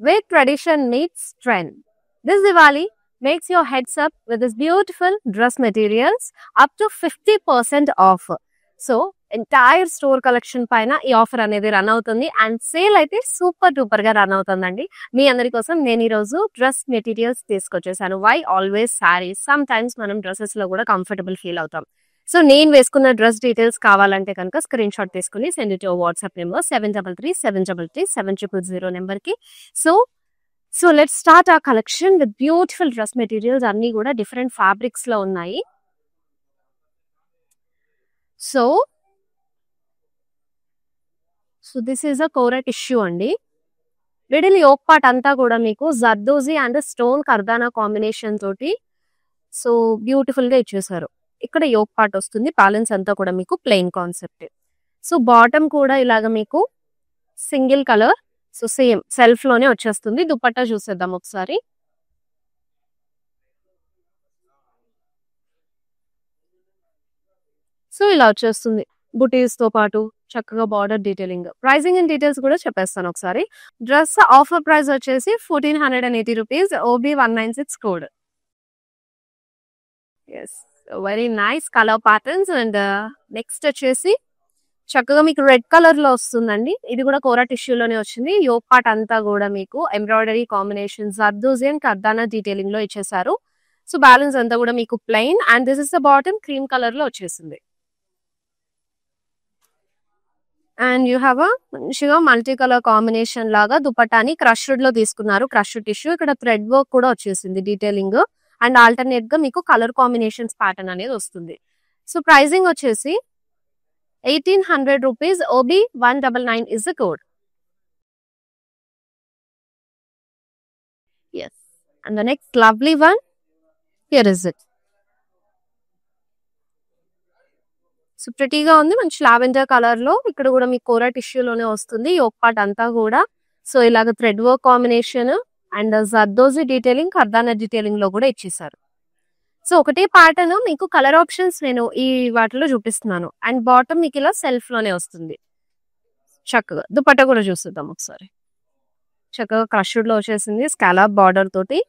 Where tradition meets trend. This Diwali makes your heads up with this beautiful dress materials up to 50% off. So, entire store collection పైన ఈ offer అనేది run అవుతుంది and sale అయితే super duper గా run అవుతుందండి. మీ అందరి కోసం నేను ఈ రోజు డ్రెస్ మెటీరియల్స్ తీసుకొచ్చేసాను. Why always saris, sometimes మనం డ్రెస్సెస్ లో కూడా కంఫర్టబుల్ ఫీల్ అవుతాం. సో నేను వేసుకున్న డ్రెస్ డీటెయిల్స్ కావాలంటే కనుక స్క్రీన్ షాట్ తీసుకుని send it your WhatsApp number 7337337000 number కి. So let's start uh collection with beautiful dress materials. అన్ని కూడా డిఫరెంట్ ఫ్యాబ్రిక్స్ లో ఉన్నాయి. So this is a kora tissue అండి. మిడిల్ యోక్ పార్ట్ అంతా కూడా మీకు zardozi and stone kardana combination తోటి సో బ్యూటిఫుల్ గా ఇచ్చేసారు. ఇక్కడ యోక్ పార్ట్ వస్తుంది, బ్యాలెన్స్ అంతా కూడా మీకు ప్లెయిన్ కాన్సెప్ట్. సో బాటమ్ కూడా ఇలాగ మీకు single colour, so same self లోనే వచ్చేస్తుంది. దుపట్టా చూసేద్దాం ఒకసారి. సో ఇలా వచ్చేస్తుంది బుటీస్ తో పాటు చక్కగా border detailing. Pricing and details కూడా చెప్పేస్తాను ఒకసారి. డ్రెస్ ఆఫర్ ప్రైస్ వచ్చేసి 1480 rupees, OB 196 code. Yes, very nice colour patterns. And next వచ్చేసి చక్కగా మీకు రెడ్ కలర్ లో వస్తుందండి. ఇది కూడా కోరా టిష్యూలోనే వచ్చింది. యోక్ పార్ట్ అంతా కూడా మీకు embroidery combination zardozi and kardana detailing లో ఇచ్చేసారు. సో బ్యాలెన్స్ అంతా కూడా మీకు plain and this is the bottom cream colour లో వచ్చేసింది. అండ్ యూ హ్యావ్ అ మంచిగా మల్టీ కలర్ కాంబినేషన్ లాగా దుపట్టాని క్రష్డ్ లో తీసుకున్నారు. క్రష్డ్ టిష్యూ, ఇక్కడ థ్రెడ్ వర్క్ కూడా వచ్చేసింది డీటెయిలింగ్. అండ్ ఆల్టర్నేట్ గా మీకు కలర్ కాంబినేషన్స్ ప్యాటర్న్ అనేది వస్తుంది. సో ప్రైసింగ్ వచ్చేసి 1800 rupees, OB 199 is the code. Yes, and the next lovely one, here is it. So ప్రిటీగా ఉంది, మంచి లావెండర్ కలర్ లో. ఇక్కడ కూడా మీకు కోరా టిష్యూ లోనే వస్తుంది. యోక్ పార్ట్ అంతా కూడా సో ఇలాగ thread work combination and zardozi detailing, kardana detailing లో కూడా ఇచ్చేసారు. సో ఒకటే ప్యాటర్న్ మీకు కలర్ ఆప్షన్స్ నేను ఈ వాటిలో చూపిస్తున్నాను. అండ్ బాటమ్ మీకు ఇలా సెల్ఫ్ లోనే వస్తుంది చక్కగా. దుపట్టా కూడా చూపిద్దాం ఒకసారి. చక్కగా క్రష్డ్ లో వచ్చేసింది స్కాలప్ బార్డర్ తోటి.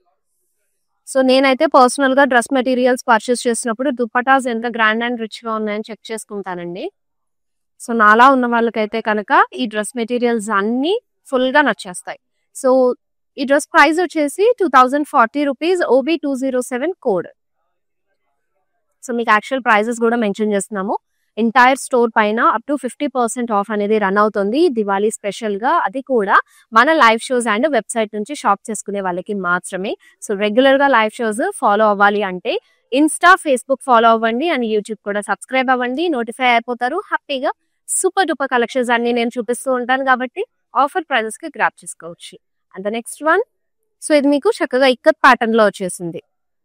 సో నేనైతే పర్సనల్ గా డ్రెస్ మెటీరియల్స్ పర్చేస్ చేసినప్పుడు దుపటాస్ ఎంత గ్రాండ్ అండ్ రిచ్ గా ఉన్నాయని చెక్ చేసుకుంటానండి. సో నాలా ఉన్న వాళ్ళకైతే కనుక ఈ డ్రెస్ మెటీరియల్స్ అన్ని ఫుల్ గా నచ్చేస్తాయి. సో ఈ డ్రెస్ ప్రైస్ వచ్చేసి 2040 రూపీస్, ఓబీ 207 కోడ్. సో మీకు యాక్చువల్ ప్రైజెస్ కూడా మెన్షన్ చేస్తున్నాము. ఎంటైర్ స్టోర్ పైన అప్ టు 50% ఆఫ్ అనేది రన్ అవుతుంది దివాళీ స్పెషల్ గా. అది కూడా మన లైవ్ షోస్ అండ్ వెబ్సైట్ నుంచి షాప్ చేసుకునే వాళ్ళకి మాత్రమే. సో రెగ్యులర్ గా లైవ్ షోస్ ఫాలో అవ్వాలి అంటే ఇన్స్టా, ఫేస్బుక్ ఫాలో అవ్వండి అండ్ యూట్యూబ్ కూడా సబ్స్క్రైబ్ అవ్వండి. నోటిఫై అయిపోతారు. హ్యాపీగా సూపర్ డూపర్ కలెక్షన్స్ అన్ని నేను చూపిస్తూ ఉంటాను కాబట్టి ఆఫర్ ప్రైజెస్ కి గ్రాప్ చేసుకోవచ్చు. And the next one, so ఇది మీకు చక్కగా ఇక్కత్ ప్యాటర్న్ లో వచ్చేసింది.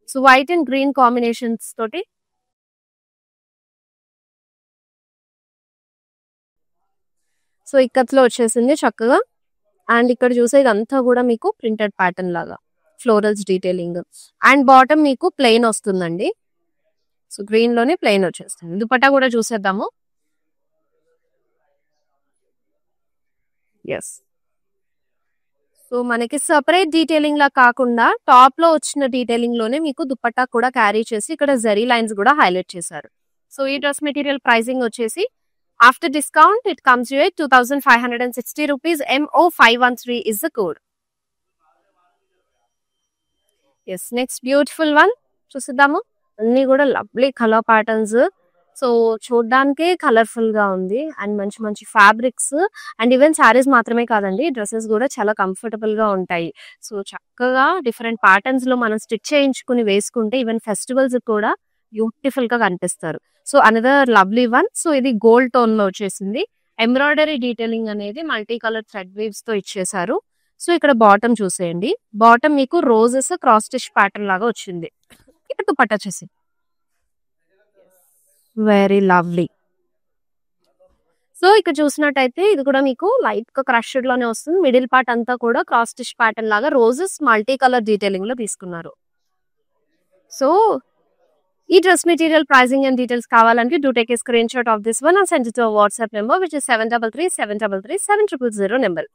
So white and green combinations తోటి సో ఇక్కత్లో వచ్చేసింది చక్కగా. అండ్ ఇక్కడ చూసే ఇదంతా కూడా మీకు ప్రింటెడ్ ప్యాటర్న్ లాగా ఫ్లోరల్స్ డీటెయిలింగ్. అండ్ బాటమ్ మీకు ప్లెయిన్ వస్తుందండి. సో గ్రీన్ లోనే ప్లెయిన్ వచ్చేస్తుంది. దుపట్టా కూడా చూసేద్దాము. ఎస్, సో మనకి సెపరేట్ డీటెయిలింగ్ లా కాకుండా టాప్ లో వచ్చిన డీటెయిలింగ్ లోనే మీకు దుపట్టా కూడా క్యారీ చేసి ఇక్కడ జరీ లైన్స్ కూడా హైలైట్ చేశారు. సో ఈ డ్రెస్ మెటీరియల్ ప్రైసింగ్ వచ్చేసి after discount it comes to 2560 rupees, MO513 is the code. Yes, next beautiful one చూసిద్దాము. అన్ని కూడా లవ్లీ కలర్ ప్యాటర్న్స్. సో చూడడానికే కలర్ఫుల్ గా ఉంది అండ్ మంచి మంచి ఫ్యాబ్రిక్స్. అండ్ ఈవెన్ శారీస్ మాత్రమే కాదండి, డ్రెస్సెస్ కూడా చాలా కంఫర్టబుల్ గా ఉంటాయి. సో చక్కగా డిఫరెంట్ ప్యాటర్న్స్ లో మనం స్టిచ్ చేయించుకుని వేసుకుంటే ఈవెన్ ఫెస్టివల్స్ కూడా బ్యూటిఫుల్ గా కనిపిస్తారు. So another lovely one. So ఇది గోల్డ్ టోన్ లో వచ్చేసింది. ఎంబ్రాయిడరీ డీటెయిలింగ్ అనేది మల్టీ కలర్ థ్రెడ్ వీవ్స్ తో ఇచ్చేసారు. సో ఇక్కడ బాటమ్ చూసేయండి. బాటమ్ మీకు రోజెస్ క్రాస్ స్టిచ్ ప్యాటర్న్ లాగా వచ్చింది. ఇక్కడ దుపట్టా వచ్చేసి వెరీ లవ్లీ. సో ఇక్కడ చూసినట్టయితే ఇది కూడా మీకు లైట్ గా క్రష్డ్ లోనే వస్తుంది. మిడిల్ పార్ట్ అంతా కూడా క్రాస్ స్టిచ్ ప్యాటర్న్ లాగా రోజెస్ మల్టీ కలర్ డీటెయిలింగ్ లో తీసుకున్నారు. సో ఈ dress material pricing and details కావాలంటే do take a screen shot of this one and send it to WhatsApp number which is 7337337000 number.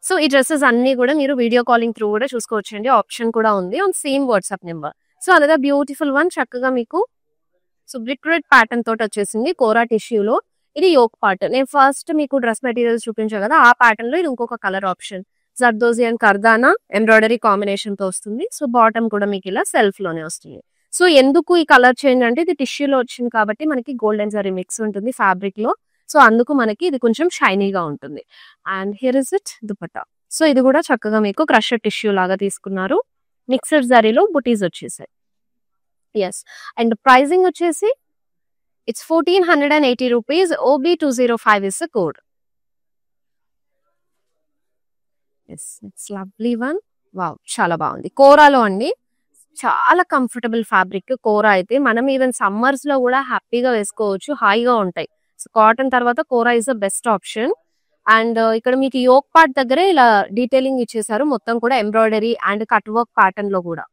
So ఈ dresses అన్ని కూడా మీరు video calling through కూడా చూసుకోవచ్చండి. ఆప్షన్ కూడా ఉంది on same WhatsApp number. So another beautiful one, చక్కగా మీకు సో బ్రిక్ రెడ్ ప్యాటర్న్ తోటి వచ్చేసింది కోరా టిష్యూలో. ఇది యోక్ పార్ట్. నేను ఫస్ట్ మీకు డ్రెస్ మెటీరియల్స్ చూపించాను కదా, ఆ ప్యాటర్న్ లో ఇది ఇంకొక colour option. Zardozi and kardana embroidery combination తో వస్తుంది. సో బాటమ్ కూడా మీకు ఇలా సెల్ఫ్ లోనే వస్తుంది. సో ఎందుకు ఈ కలర్ చేంజ్ అంటే ఇది టిష్యూలో వచ్చింది కాబట్టి మనకి గోల్డెన్ జరీ మిక్స్ ఉంటుంది ఫ్యాబ్రిక్ లో. సో అందుకు మనకి ఇది కొంచెం షైనీగా ఉంటుంది. And here is it dupatta. So ఇది కూడా చక్కగా మీకు క్రషర్ టిష్యూ లాగా తీసుకున్నారు. మిక్సర్ జరీలో బుటీస్ వచ్చేసాయి. ఎస్. అండ్ ప్రైజింగ్ వచ్చేసి it's 1480 rupees. OB205 is the code. Yes, it's lovely one. Wow, చాలా బాగుంది. కోరాలో అండి, చాలా కంఫర్టబుల్ ఫ్యాబ్రిక్ కోరా అయితే. మనం ఈవెన్ సమ్మర్స్ లో కూడా హ్యాపీగా వేసుకోవచ్చు, హాయిగా ఉంటాయి. సో కాటన్ తర్వాత kora is the best option. And ఇక్కడ మీకు యోక్ పార్ట్ దగ్గరే ఇలా డీటెయిలింగ్ ఇచ్చేసారు, మొత్తం కూడా embroidery and cut work pattern లో కూడా.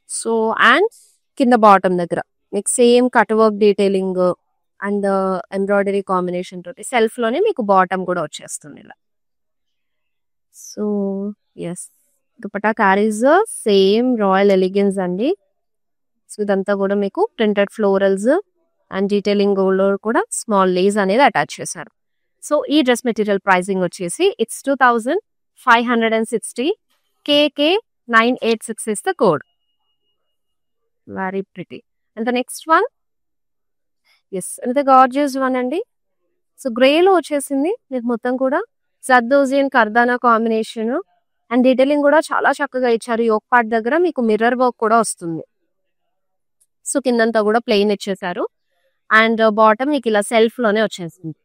సో అండ్ కింద బాటమ్ దగ్గర మీకు same cut work detailing and embroidery combination తోటి సెల్ఫ్ లోనే మీకు బాటమ్ కూడా వచ్చేస్తుంది ఇలా. So yes, dupatta carries same royal elegance అండి. సో ఇదంతా కూడా మీకు ప్రింటెడ్ ఫ్లోరల్స్ అండ్ డీటెయిలింగ్ లో కూడా స్మాల్ లేస్ అనేది అటాచ్ చేశారు. సో ఈ డ్రెస్ మెటీరియల్ ప్రైసింగ్ వచ్చేసి it's 2560. KK986 is the code. Very pretty. And the next one, yes, another gorgeous one అండి. సో గ్రే లో వచ్చేసింది మీకు మొత్తం కూడా zardozi and kardana combination and detailing కూడా చాలా చక్కగా ఇచ్చారు. యోక్ పార్ట్ దగ్గర మీకు మిర్రర్ వర్క్ కూడా వస్తుంది. సో కిందంతా కూడా ప్లెయిన్ ఇచ్చేసారు అండ్ బాటమ్ మీకు ఇలా సెల్ఫ్ లోనే వచ్చేసింది.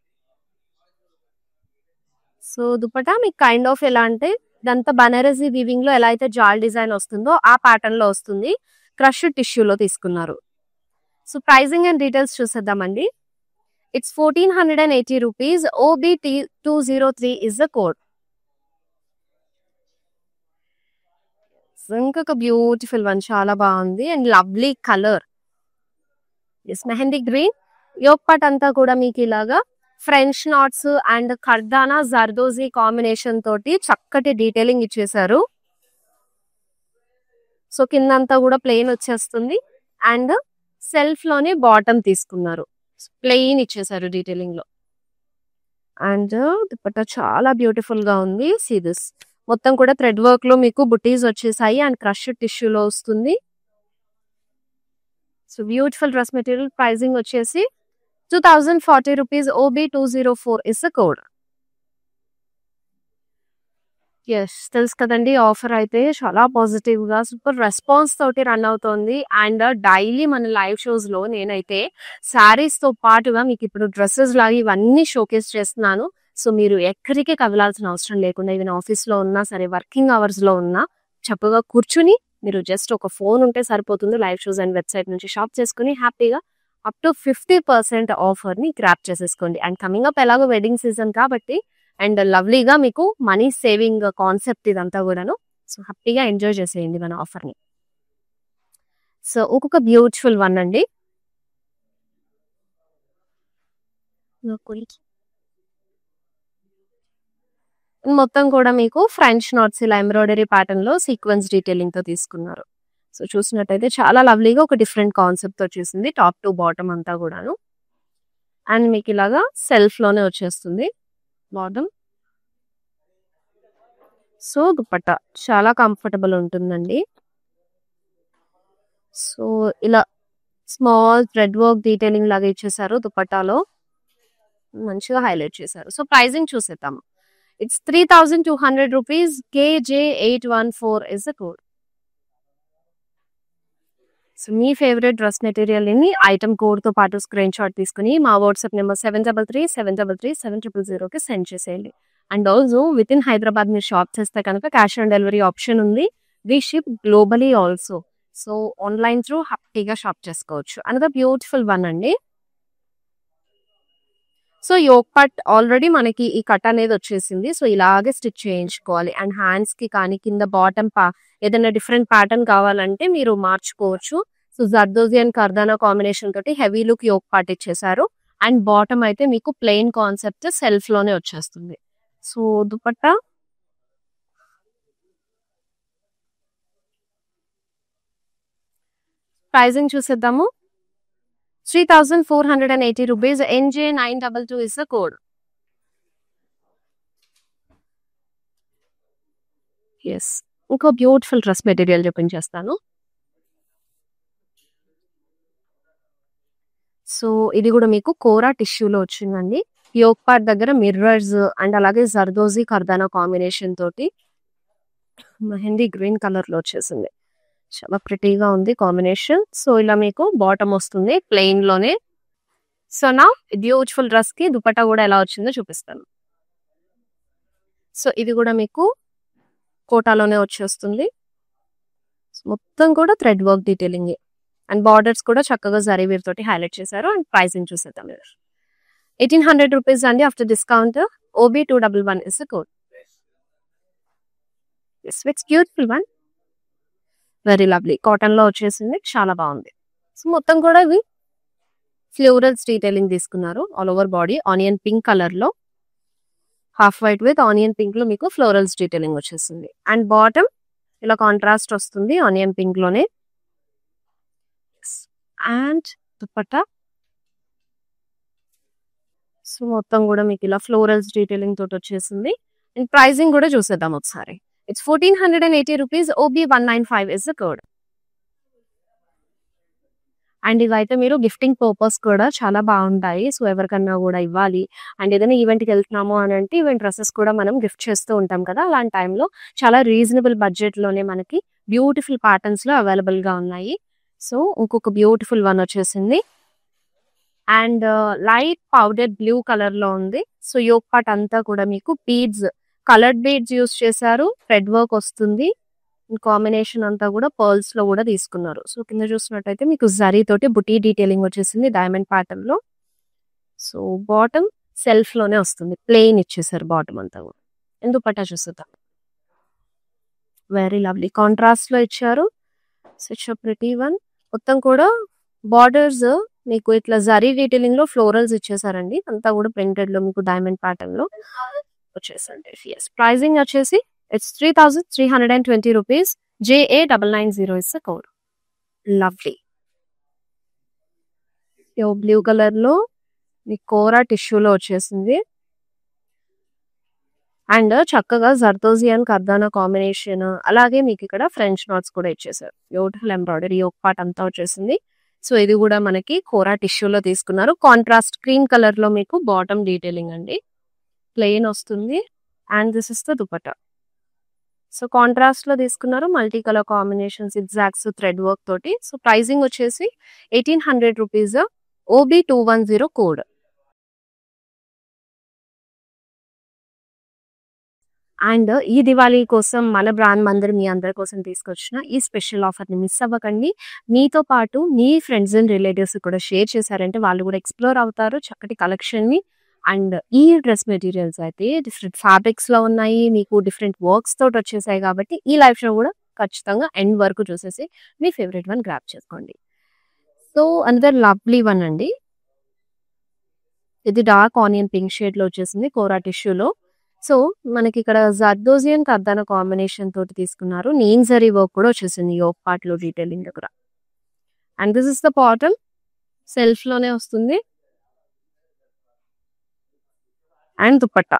సో దుపట్టా మీకు కైండ్ ఆఫ్ ఎలా అంటే ఇదంతా బనారసీ వీవింగ్ లో ఎలా అయితే జాల్ డిజైన్ వస్తుందో ఆ ప్యాటర్న్ లో వస్తుంది. క్రష్ టిష్యూలో తీసుకున్నారు. సో ప్రైజింగ్ అండ్ డీటెయిల్స్ చూసేద్దామండి. It's 1480 rupees. OB203 is the code. ఇంకొక బ్యూటిఫుల్ వన్, చాలా బాగుంది and lovely colour. Yes, mehndi green. Yoke part అంతా కూడా మీకు ఇలాగా French knots and kardana zardozi combination తోటి చక్కటి డీటెయిలింగ్ ఇచ్చేసారు. సో కిందంతా కూడా ప్లెయిన్ వచ్చేస్తుంది అండ్ సెల్ఫ్ లోనే బాటమ్ తీసుకున్నారు. ప్లెయిన్ ఇచ్చేసారు డీటెయిలింగ్ లో. అండ్ దుపట్టా చాలా బ్యూటిఫుల్ గా ఉంది. సీ దిస్, మొత్తం కూడా థ్రెడ్ వర్క్ లో మీకు బుటీస్ వచ్చేసాయి అండ్ క్రష్ టిష్యూలో వస్తుంది. So beautiful dress material. Pricing వచ్చేసి 2040 rupees. OB204 is the code. Yes, తెలుసు కదండి, ఆఫర్ అయితే చాలా పాజిటివ్ గా సూపర్ రెస్పాన్స్ తోటి రన్ అవుతోంది. అండ్ డైలీ మన లైవ్ షోస్ లో నేనైతే శారీస్ తో పాటుగా మీకు ఇప్పుడు డ్రెస్సెస్ లాగా ఇవన్నీ షోకేస్ చేస్తున్నాను. సో మీరు ఎక్కడికి కదలాల్సిన అవసరం లేకుండా, ఈవెన్ ఆఫీస్ లో ఉన్నా సరే, వర్కింగ్ అవర్స్ లో ఉన్నా చక్కగా కూర్చుని మీరు జస్ట్ ఒక ఫోన్ ఉంటే సరిపోతుంది. లైవ్ షోస్ అండ్ వెబ్సైట్ నుంచి షాప్ చేసుకుని హ్యాపీగా అప్ టు 50% ఆఫర్ ని గ్రాప్ చేసేసుకోండి. అండ్ కమింగ్ అప్ ఎలాగో వెడ్డింగ్ సీజన్ కాబట్టి అండ్ లవ్లీగా మీకు మనీ సేవింగ్ కాన్సెప్ట్ ఇదంతా కూడాను. సో హ్యాపీగా ఎంజాయ్ చేసేయండి మన ఆఫర్ ని. సో ఒక్కొక్క బ్యూటిఫుల్ వన్ అండి. మొత్తం కూడా మీకు ఫ్రెంచ్ నాట్స్ ఇలా ఎంబ్రాయిడరీ ప్యాటర్న్ లో సీక్వెన్స్ డీటెయిలింగ్ తో తీసుకున్నారు. సో చూసినట్టయితే చాలా లవ్లీగా ఒక డిఫరెంట్ కాన్సెప్ట్ వచ్చేసింది టాప్ టు బాటమ్ అంతా కూడాను. అండ్ మీకు ఇలాగా సెల్ఫ్ లోనే వచ్చేస్తుంది బాటమ్. సో దుపట్టా చాలా కంఫర్టబుల్ ఉంటుందండి. సో ఇలా స్మాల్ థ్రెడ్ వర్క్ డీటెయిలింగ్ లాగా ఇచ్చేసారు దుపట్టాలో, మంచిగా హైలైట్ చేశారు. సో ప్రైజింగ్ చూసేద్దాం. It's 3200 rupees. KJ814 is the code. So me favourite dress material ని ఐటమ్ కోడ్ తో పాటు స్క్రీన్ షాట్ తీసుకుని మా వాట్సాప్ నెంబర్ 7337337000 కి సెండ్ చేసేయండి. And also within Hyderabad మీరు షాప్ చేస్తే కనుక క్యాష్ ఆన్ డెలివరీ ఆప్షన్ ఉంది. We ship globally also. So online through హ్యాపీగా షాప్ చేసుకోవచ్చు. అనదర్ బ్యూటిఫుల్ వన్ అండి. సో యోక్ పార్ట్ ఆల్రెడీ మనకి ఈ కట్ అనేది వచ్చేసింది. సో ఇలాగే స్టిచ్ చేయించుకోవాలి. అండ్ హ్యాండ్స్ కి కానీ కింద బాటమ్ ఏదైనా డిఫరెంట్ ప్యాటర్న్ కావాలంటే మీరు మార్చుకోవచ్చు. So zardozi and kardana combination తోటి హెవీ లుక్ యోక్ పార్ట్ ఇచ్చేసారు. అండ్ బాటమ్ అయితే మీకు ప్లెయిన్ కాన్సెప్ట్ సెల్ఫ్ లోనే వచ్చేస్తుంది. సో దుపట్టా ప్రైజింగ్ చూసేద్దాము. 3,480 rupees. NJ922 is the code. Yes. ఇంకో బ్యూటిఫుల్ డ్రెస్ మెటీరియల్ చూపించేస్తాను. సో ఇది కూడా మీకు కోరా టిష్యూలో వచ్చిందండి. యోక్ పార్ట్ దగ్గర మిర్రర్స్ అండ్ అలాగే జర్దోజీ కర్దానా కాంబినేషన్ తోటి మెహందీ గ్రీన్ కలర్ లో వచ్చేసింది. చాలా ప్రిటీగా ఉంది కాంబినేషన్. సో ఇలా మీకు బాటమ్ వస్తుంది ప్లెయిన్ లోనే. సో నా బ్యూటిఫుల్ డ్రెస్ కి దుపట్టా కూడా ఎలా వచ్చిందో చూపిస్తాను. సో ఇది కూడా మీకు కోటాలోనే వచ్చేస్తుంది. మొత్తం కూడా thread work detailing and borders కూడా చక్కగా జరీ వీవ్ తోటి హైలైట్ చేశారు. అండ్ ప్రైసింగ్ చూసేద్దాం. 1,800 rupees అండి after discount. OB211 is the code. This looks beautiful one. Very lovely cotton లో వచ్చేసింది. చాలా బాగుంది. సో మొత్తం కూడా ఇవి ఫ్లోరల్స్ డీటెయిలింగ్ తీసుకున్నారు. All over body onion pink colour లో half white with onion pink లో మీకు ఫ్లోరల్స్ డీటెయిలింగ్ వచ్చేసింది. అండ్ బాటమ్ ఇలా కాంట్రాస్ట్ వస్తుంది ఆనియన్ పింక్ లోనే. అండ్ దుపట్టా సో మొత్తం కూడా మీకు ఇలా ఫ్లోరల్స్ డీటెయిలింగ్ తోటి వచ్చేసింది. అండ్ ప్రైసింగ్ కూడా చూసేద్దాం ఒకసారి. It's 1,480 rupees. OB195 is the code. And ఇవైతే మీరు గిఫ్టింగ్ పర్పస్ కూడా చాలా బాగుంటాయి. సో ఎవరికన్నా కూడా ఇవ్వాలి. అండ్ ఏదైనా ఈవెంట్కి వెళ్తున్నాము అని అంటే ఈవెంట్ డ్రెస్సెస్ కూడా మనం గిఫ్ట్ చేస్తూ ఉంటాం కదా. అలాంటి టైంలో చాలా రీజనబుల్ బడ్జెట్ లోనే మనకి బ్యూటిఫుల్ ప్యాటర్న్స్ లో అవైలబుల్ గా ఉన్నాయి. సో ఇంకొక బ్యూటిఫుల్ వన్ వచ్చేసింది. And light powder blue colour లో ఉంది. సో యోక్ పార్ట్ అంతా కూడా మీకు బీడ్స్ కలర్డ్ బీడ్స్ యూస్ చేశారు. థ్రెడ్ వర్క్ వస్తుంది. కాంబినేషన్ అంతా కూడా పర్ల్స్ లో కూడా తీసుకున్నారు. సో కింద చూసినట్టయితే మీకు జరీ తోటి బుటీ డీటెయిలింగ్ వచ్చేసింది డైమండ్ ప్యాటర్న్ లో. సో బాటమ్ సెల్ఫ్ లోనే వస్తుంది. ప్లెయిన్ ఇచ్చేసారు బాటమ్ అంతా కూడా. దుపట్టా చూసేద్దాం. వెరీ లవ్లీ కాంట్రాస్ట్ లో ఇచ్చారు. Such a pretty one. మొత్తం కూడా బార్డర్స్ మీకు ఇట్లా జరీ డీటెయిలింగ్ లో ఫ్లోరల్స్ ఇచ్చేసారండి. అంతా కూడా ప్రింటెడ్ లో మీకు డైమండ్ ప్యాటర్న్ లో వచ్చేసండి. ఎస్ ప్రైజింగ్ వచ్చేసి it's 3,320 rupees. JA990 is the code. Lovely blue colour లో మీ కోరా టిష్యూలో వచ్చేసింది. అండ్ చక్కగా జర్దోజీ అండ్ కర్దానా కాంబినేషన్ అలాగే మీకు ఇక్కడ ఫ్రెంచ్ నాట్స్ కూడా ఇచ్చేసారు. బ్యూటిఫుల్ ఎంబ్రాయిడరీ యోక్ పార్ట్ అంతా వచ్చేసింది. సో ఇది కూడా మనకి కోరా టిష్యూలో తీసుకున్నారు. కాంట్రాస్ట్ క్రీమ్ కలర్ లో మీకు బాటమ్ డీటెయిలింగ్ అండి. ప్లెయిన్ వస్తుంది. And this is the dupatta. So contrast లో తీసుకున్నారు. Multi colour combination exacts thread work తోటి. సో ప్రైసింగ్ వచ్చేసి 1,800 rupees. OB210 code. అండ్ ఈ దివాళీ కోసం మన బ్రాండ్ మందరు మీ అందరి కోసం తీసుకొచ్చిన ఈ స్పెషల్ ఆఫర్ ని మిస్ అవ్వకండి. మీతో పాటు మీ ఫ్రెండ్స్ అండ్ రిలేటివ్స్ కూడా షేర్ చేశారంటే వాళ్ళు కూడా ఎక్స్ప్లోర్ అవుతారు చక్కటి కలెక్షన్ ని. అండ్ ఈ డ్రెస్ మెటీరియల్స్ అయితే డిఫరెంట్ ఫ్యాబ్రిక్స్ లో ఉన్నాయి. మీకు డిఫరెంట్ వర్క్స్ తోటి వచ్చేసాయి కాబట్టి ఈ లైఫ్ షో కూడా ఖచ్చితంగా ఎండ్ వరకు చూసేసి మీ ఫేవరెట్ వన్ గ్రాప్ చేసుకోండి. సో అనదర్ లవ్లీ వన్ అండి. ఇది డార్క్ ఆనియన్ పింక్ షేడ్ లో వచ్చేసింది కోరా టిష్యూలో. సో మనకి ఇక్కడ జర్దోజీ అండ్ కర్దానా కాంబినేషన్ తోటి తీసుకున్నారు. నీమ్ జరీ వర్క్ కూడా వచ్చేసింది యోక్ పార్ట్ లో డీటెయిలింగ్ దగ్గర. And this is the bottom self లోనే వస్తుంది. అండ్ దుపట్టా.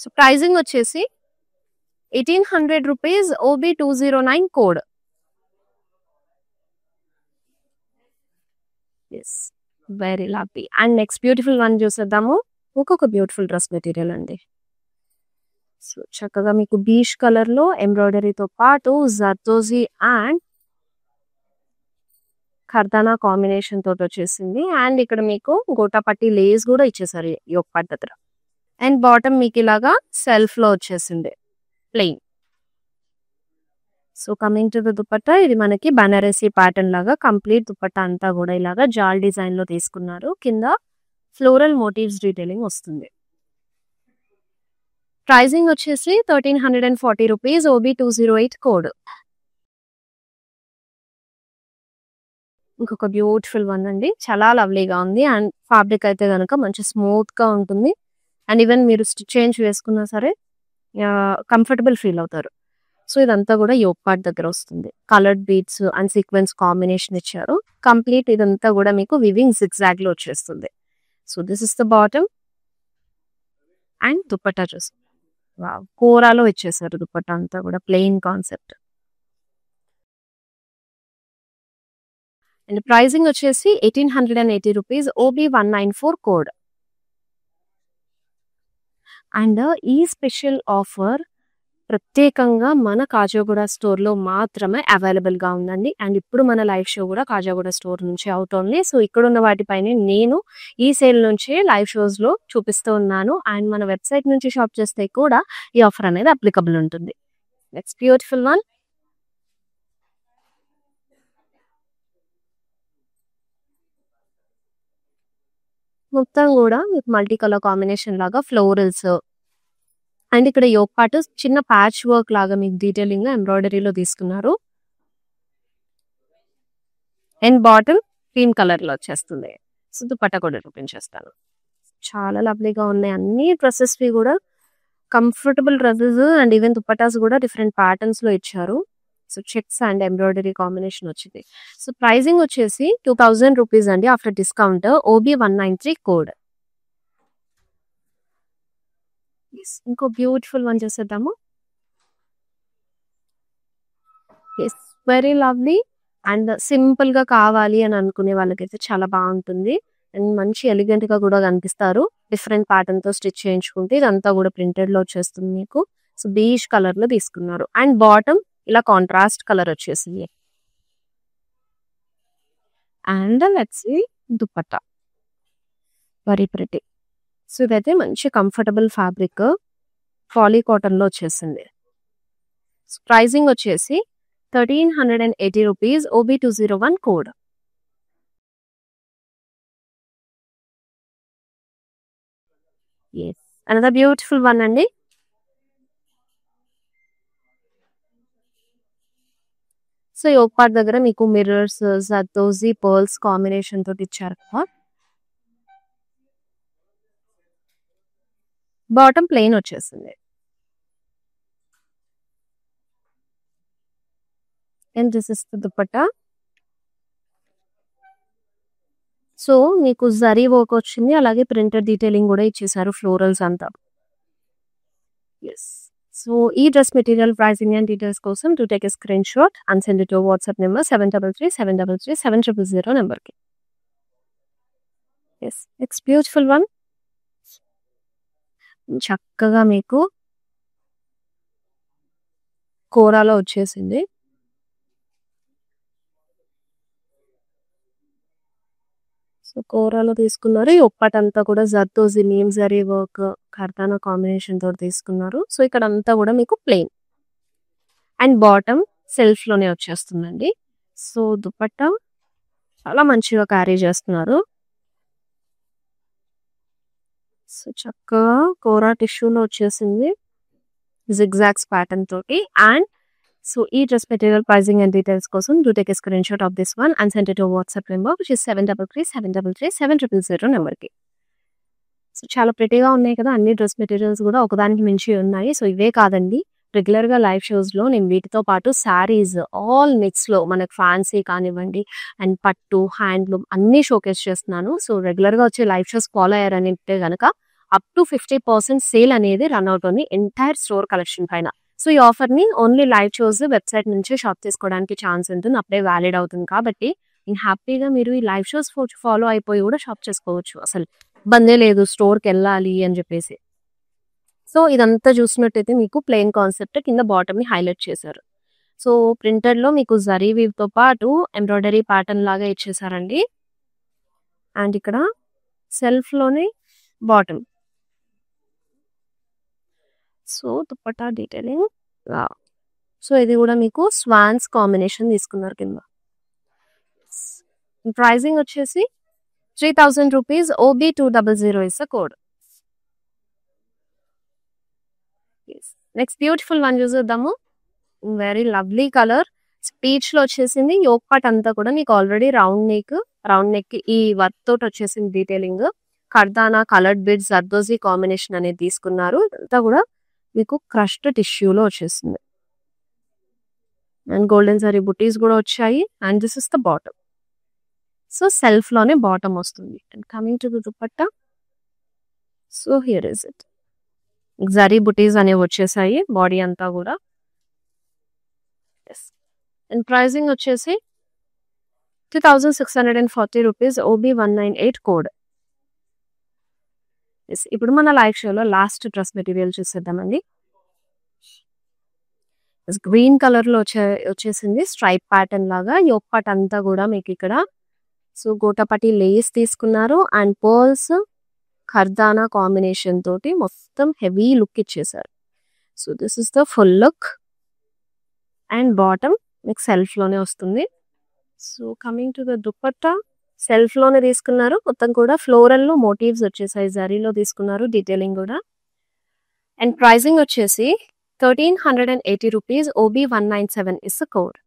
సో ప్రైజింగ్ వచ్చేసి 1,800 rupees. OB209 code. Yes very lovely. And next beautiful one చూసేద్దాము. ఇంకొక బ్యూటిఫుల్ డ్రెస్ మెటీరియల్ అండి. సో చక్కగా మీకు బీచ్ కలర్ లో ఎంబ్రాయిడరీతో పాటు జర్దోజీ అండ్ కర్దానా కాంబినేషన్ తోటి వచ్చేసింది. అండ్ ఇక్కడ మీకు గోటాపట్టి లేస్ కూడా ఇచ్చేసారు యోక్ పార్ట్ దగ్గర. అండ్ బాటమ్ మీకు ఇలాగా సెల్ఫ్ లో వచ్చేసింది plain. So coming to the dupatta, ఇది మనకి బనారసి ప్యాటర్న్ లాగా కంప్లీట్ దుపట్టా అంతా కూడా ఇలాగా జాల్ డిజైన్ లో తీసుకున్నారు. కింద ఫ్లోరల్ మోటివ్స్ డీటెయిలింగ్ వస్తుంది. ప్రైజింగ్ వచ్చేసి 1340 రూపీస్, ఓబీ 208 కోడ్. ఇంకొక బ్యూటిఫుల్ వన్ అండి, చాలా లవ్లీగా ఉంది. అండ్ ఫ్యాబ్రిక్ అయితే కనుక మంచి స్మూత్ గా ఉంటుంది. అండ్ ఈవెన్ మీరు స్టిచ్ చేంజ్ వేసుకున్నా సరే కంఫర్టబుల్ ఫీల్ అవుతారు. సో ఇదంతా కూడా యోక్ పార్ట్ దగ్గర వస్తుంది. Coloured beads and sequence combination ఇచ్చారు. కంప్లీట్ ఇదంతా కూడా మీకు వివింగ్ జిగ్జాగ్ లో వచ్చేస్తుంది. So this is the bottom and dupatta చూసి కోరాలో ఇచ్చేసారు. దుపట్టా అంతా కూడా ప్లెయిన్ కాన్సెప్ట్. అండ్ ప్రైజింగ్ వచ్చేసి 1880 రూపీస్, ఓబీ 194 కోడ్. అండ్ ఈ స్పెషల్ ఆఫర్ ప్రత్యేకంగా మన కాజాగూడ స్టోర్ లో మాత్రమే అవైలబుల్ గా ఉందండి. అండ్ ఇప్పుడు మన లైవ్ షో కూడా కాజాగూడ స్టోర్ నుంచి అవుతోంది. సో ఇక్కడ ఉన్న వాటిపైన నేను ఈ సేల్ నుంచి లైవ్ షోస్ లో చూపిస్తూ ఉన్నాను. అండ్ మన వెబ్సైట్ నుంచి షాప్ చేస్తే కూడా ఈ ఆఫర్ అనేది అప్లికబుల్ ఉంటుంది. Next beautiful one. మొత్తం కూడా మల్టీ కలర్ కాంబినేషన్ లాగా ఫ్లోరల్స్ అండ్ ఇక్కడ యోక్ పార్ట్ చిన్న ప్యాచ్ వర్క్ లాగా మీకు డీటెయిలింగ్ ఎంబ్రాయిడరీలో తీసుకున్నారు. అండ్ బాటమ్ క్రీమ్ కలర్ లో వచ్చేస్తుంది. సో దుపట్టా కూడా చూపించేస్తాను. చాలా లవ్లీగా ఉన్నాయి అన్ని డ్రెస్సెస్ కూడా, comfortable dresses. And even dupattas కూడా డిఫరెంట్ ప్యాటర్న్స్ లో ఇచ్చారు. So checks and embroidery combination వచ్చింది. సో ప్రైజింగ్ వచ్చేసి 2000 రూపీస్ అండి ఆఫ్టర్ డిస్కౌంట్, ఓబీ 193 కోడ్. ఇంకో బ్యూటిఫుల్ వన్ చేసేద్దాము. వెరీ లవ్లీ అండ్ సింపుల్ గా కావాలి అని అనుకునే వాళ్ళకైతే చాలా బాగుంటుంది. అండ్ మంచి ఎలిగెంట్ గా కూడా కనిపిస్తారు. డిఫరెంట్ ప్యాటర్న్ తో స్టిచ్ చేయించుకుంటే ఇదంతా కూడా ప్రింటెడ్ లో వచ్చేస్తుంది మీకు. సో బీచ్ కలర్ లో తీసుకున్నారు. అండ్ బాటమ్ ఇలా కాంట్రాస్ట్ కలర్ వచ్చేసింది. And let's see dupatta, very pretty. So ఇదైతే మంచి కంఫర్టబుల్ ఫ్యాబ్రిక్ పాలీ కాటన్ లో వచ్చేసింది. ప్రైజింగ్ వచ్చేసి 1380 rupees, OB 201 code. Another beautiful one అండి. సో యోక్ పార్ట్ దగ్గర మీకు మిర్రర్స్, జర్దోజీ పర్ల్స్ కాంబినేషన్ తోటి ఇచ్చారు కదా. బాటమ్ ప్లెయిన్ వచ్చేసింది. And this is the dupatta. So మీకు జరీ వర్క్ వచ్చింది, అలాగే ప్రింటెడ్ డీటెయిలింగ్ కూడా ఇచ్చేసారు, ఫ్లోరల్స్ అంతా. సో ఈ dress material pricing and details కోసం to take a screen shot and send it to WhatsApp number 7337337000 నెంబర్కి. Next beautiful one. చక్కగా మీకు కోరాలో వచ్చేసింది. సో కోరాలో తీసుకున్నారు. ఈ ఒప్పటంతా కూడా జర్దోజీ నీమ్ జరీ వర్క్ కర్దానా కాంబినేషన్ తోటి తీసుకున్నారు. సో ఇక్కడ అంతా కూడా మీకు ప్లెయిన్ అండ్ బాటమ్ సెల్ఫ్ లోనే వచ్చేస్తుందండి. సో దుపట్టా చాలా మంచిగా క్యారీ చేస్తున్నారు. సో చక్కగా కోరా టిష్యూలో వచ్చేసింది జిగ్జాగ్స్ ప్యాటర్న్ తోటి. అండ్ సో ఈ dress material pricing and details కోసం do take a screen shot of this one and send it to WhatsApp number which is 7337337000 నెంబర్కి. సో చాలా ప్రిటీగా ఉన్నాయి కదా అన్ని డ్రెస్ మెటీరియల్స్ కూడా, ఒకదానికి మించి ఉన్నాయి. సో ఇవే కాదండి, రెగ్యులర్ గా లైవ్ షోస్ లో నేను వీటితో పాటు శారీస్ ఆల్ మిక్స్ లో మనకు ఫ్యాన్సీ కానివ్వండి అండ్ పట్టు హ్యాండ్లూమ్ అన్ని షోకేస్ చేస్తున్నాను. సో రెగ్యులర్ గా వచ్చే లైవ్ షోస్ ఫాలో అయ్యారంటే గనక అప్ టు 50% సేల్ అనేది రన్ అవుట్ ఉంది ఎంటైర్ స్టోర్ కలెక్షన్ పైన. సో ఈ ఆఫర్ ని ఓన్లీ లైవ్ షోస్ వెబ్సైట్ నుంచి షాప్ చేసుకోవడానికి ఛాన్స్ ఉంటుంది, అప్పుడే వ్యాలిడ్ అవుతుంది. కాబట్టి హ్యాపీగా మీరు ఈ లైవ్ షోస్ ఫాలో అయిపోయి కూడా షాప్ చేసుకోవచ్చు, అసలు ఇబ్బందే లేదు స్టోర్కి వెళ్ళాలి అని చెప్పేసి. సో ఇదంతా చూసినట్టయితే మీకు ప్లెయిన్ కాన్సెప్ట్ కింద బాటమ్ ని హైలైట్ చేశారు. సో ప్రింటెడ్ లో మీకు జరీ వీవ్ తో పాటు ఎంబ్రాయిడరీ ప్యాటర్న్ లాగా ఇచ్చేసారండి. అండ్ ఇక్కడ సెల్ఫ్ లోనే bottom. So dupatta detailing so ఇది కూడా మీకు స్వాన్స్ కాంబినేషన్ తీసుకున్నారు కింద. ప్రైజింగ్ వచ్చేసి 3000 rupees. OB200 is the code. Next beautiful one చూసేద్దాము. Very lovely colour. పీచ్ లో వచ్చేసింది. యోక్ పార్ట్ అంతా కూడా మీకు ఆల్రెడీ రౌండ్ నెక్ ఈ వర్క్ తోటి వచ్చేసింది detailing. Kardana coloured beads zardozi combination అనేది తీసుకున్నారు. ఇదంతా కూడా మీకు క్రష్డ్ టిష్యూలో వచ్చేసింది. అండ్ గోల్డెన్ జరీ బుటీస్ కూడా వచ్చాయి. And this is the bottom. So self లోనే బాటమ్ వస్తుంది. And coming to the dupatta. So here is it. Zari బుటీస్ అనేవి వచ్చేసాయి బాడీ అంతా కూడా. అండ్ ప్రైజింగ్ వచ్చేసి 2640 రూపీస్. OB198 code. ఇప్పుడు మన లైవ్ షోలో లాస్ట్ డ్రెస్ మెటీరియల్ చూసేద్దామండి. గ్రీన్ కలర్ లో వచ్చేసింది. స్ట్రైప్ ప్యాటర్న్ లాగా యోక్ పార్ట్ అంతా కూడా మీకు ఇక్కడ సో గోటపటి లేస్ తీసుకున్నారు. అండ్ పర్ల్స్ ఖర్దానా కాంబినేషన్ తోటి మొత్తం హెవీ లుక్ ఇచ్చేసారు. So this is the full look. And bottom మీకు సెల్ఫ్ లోనే వస్తుంది. So coming to the dupatta. Self లోనే తీసుకున్నారు. మొత్తం కూడా ఫ్లోరల్ లో మోటివ్స్ వచ్చేసాయి. జరీలో తీసుకున్నారు డీటెయిలింగ్ కూడా. అండ్ ప్రైజింగ్ వచ్చేసి 1380 rupees. OB197 is code.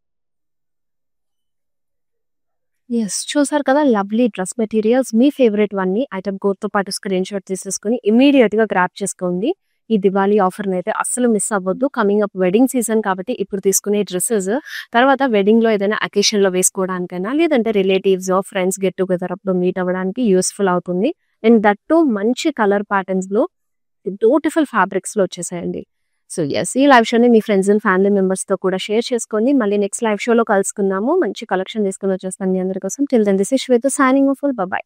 Yes చూసారు కదా లవ్లీ డ్రెస్ మెటీరియల్స్. మీ ఫేవరెట్ వన్ ని ఐటమ్ కోడ్ తో పాటు స్క్రీన్ షాట్ తీసేసుకుని ఇమీడియట్ గా గ్రాప్ చేసుకోండి. ఈ దివాళీ ఆఫర్ అయితే అస్సలు మిస్ అవ్వద్దు. కమింగ్ అప్ వెడ్డింగ్ సీజన్ కాబట్టి ఇప్పుడు తీసుకునే డ్రెస్సెస్ తర్వాత వెడ్డింగ్ లో ఏదైనా అకేషన్ లో వేసుకోవడానికైనా లేదంటే రిలేటివ్స్ ఫ్రెండ్స్ గెట్ టుగెదర్ అప్పుడు మీట్ అవ్వడానికి యూస్ఫుల్ అవుతుంది. అండ్ దట్ టు మంచి కలర్ ప్యాటర్న్స్ లో బ్యూటిఫుల్ ఫ్యాబ్రిక్స్ లో వచ్చేసాయండి. సో ఎస్ ఈ లైవ్ షోని మీ ఫ్రెండ్స్ అండ్ ఫ్యామిలీ మెంబర్స్ తో కూడా షేర్ చేసుకోండి. మళ్ళీ నెక్స్ట్ లైవ్ షోలో కలుసుకుందాము. మంచి కలెక్షన్ తీసుకుని వచ్చేస్తాను మీ అందరి కోసం. Till then this is Shweta signing off. Bye by.